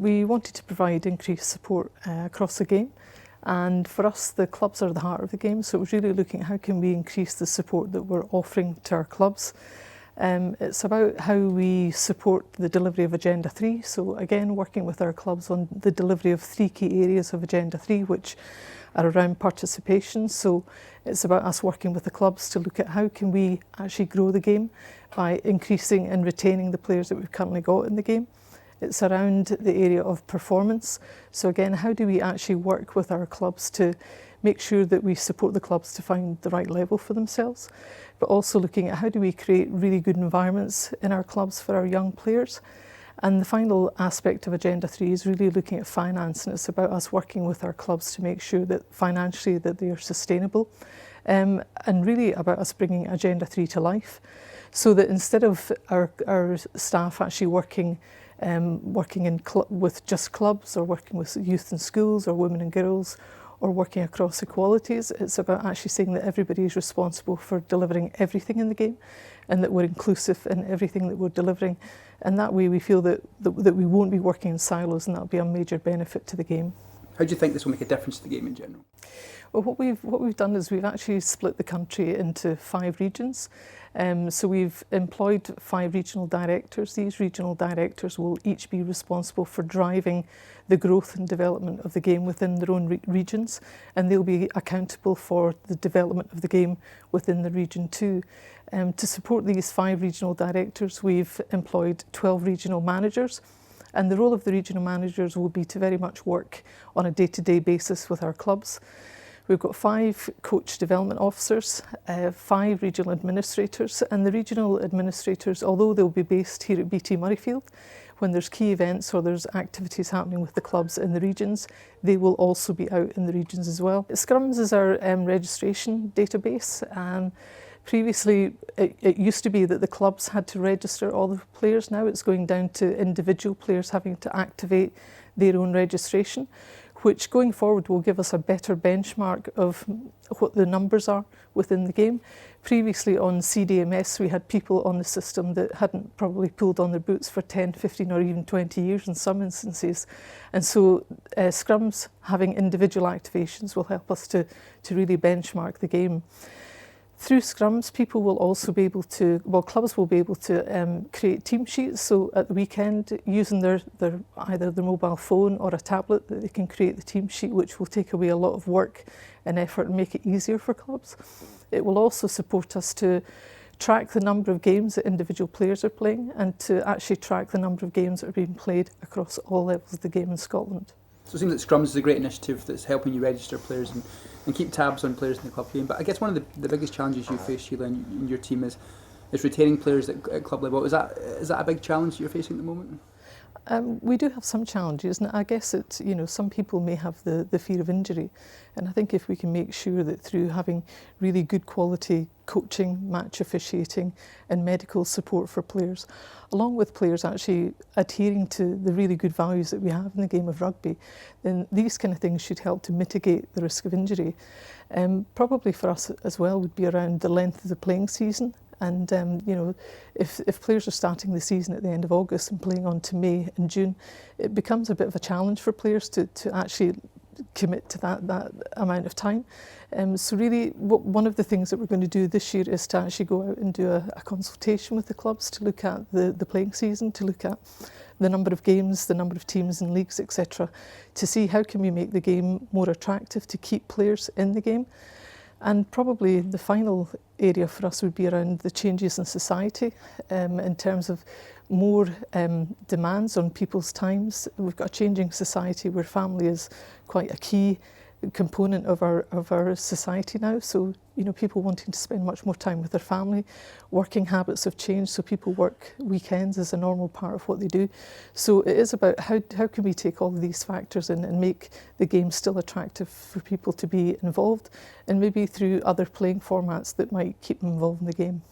we wanted to provide increased support across the game. And for us, the clubs are the heart of the game, so it was really looking at how can we increase the support that we're offering to our clubs. It's about how we support the delivery of Agenda 3, so again working with our clubs on the delivery of 3 key areas of Agenda 3, which are around participation. So it's about us working with the clubs to look at how can we actually grow the game by increasing and retaining the players that we've currently got in the game. It's around the area of performance. So again, how do we actually work with our clubs to make sure that we support the clubs to find the right level for themselves, but also looking at how do we create really good environments in our clubs for our young players. And the final aspect of Agenda 3 is really looking at finance, and it's about us working with our clubs to make sure that financially that they are sustainable, and really about us bringing Agenda 3 to life, so that instead of our staff actually working with just clubs, or working with youth in schools, or women and girls, or working across equalities, it's about actually saying that everybody is responsible for delivering everything in the game, and that we're inclusive in everything that we're delivering. And that way we feel that we won't be working in silos, and that'll be a major benefit to the game. How do you think this will make a difference to the game in general? Well, what we've done is we've actually split the country into 5 regions. So we've employed 5 regional directors. These regional directors will each be responsible for driving the growth and development of the game within their own regions, and they'll be accountable for the development of the game within the region too. To support these 5 regional directors, we've employed 12 regional managers, and the role of the regional managers will be to very much work on a day-to-day basis with our clubs. We've got 5 coach development officers, 5 regional administrators, and the regional administrators, although they'll be based here at BT Murrayfield, when there's key events or there's activities happening with the clubs in the regions, they will also be out in the regions as well. Scrums is our registration database. Previously, it used to be that the clubs had to register all the players. Now it's going down to individual players having to activate their own registration, which going forward will give us a better benchmark of what the numbers are within the game. Previously on CDMS, we had people on the system that hadn't probably pulled on their boots for 10, 15 or even 20 years in some instances. And so scrums having individual activations will help us to really benchmark the game. Through scrums, people will also be able to, clubs will be able to create team sheets. So at the weekend, using either their mobile phone or a tablet, that they can create the team sheet, which will take away a lot of work and effort and make it easier for clubs. It will also support us to track the number of games that individual players are playing, and to actually track the number of games that are being played across all levels of the game in Scotland. So it seems that Scrums is a great initiative that's helping you register players and keep tabs on players in the club game. But I guess one of the biggest challenges you face, Sheila, and your team is retaining players at club level. Is that a big challenge you're facing at the moment? We do have some challenges, and I guess it's, some people may have the fear of injury, and I think if we can make sure that through having really good quality coaching, match officiating and medical support for players, along with players actually adhering to the really good values that we have in the game of rugby, then these kind of things should help to mitigate the risk of injury. Probably for us as well would be around the length of the playing season. And if players are starting the season at the end of August and playing on to May and June, it becomes a bit of a challenge for players to actually commit to that amount of time. So really, one of the things that we're going to do this year is to actually go out and do a consultation with the clubs to look at the playing season, to look at the number of games, the number of teams and leagues, etc., to see how can we make the game more attractive to keep players in the game. And probably the final area for us would be around the changes in society, in terms of more demands on people's times. We've got a changing society where family is quite a key component of our society now. So, people wanting to spend much more time with their family. Working habits have changed, so people work weekends as a normal part of what they do. So it is about how can we take all of these factors in and make the game still attractive for people to be involved, and maybe through other playing formats that might keep them involved in the game.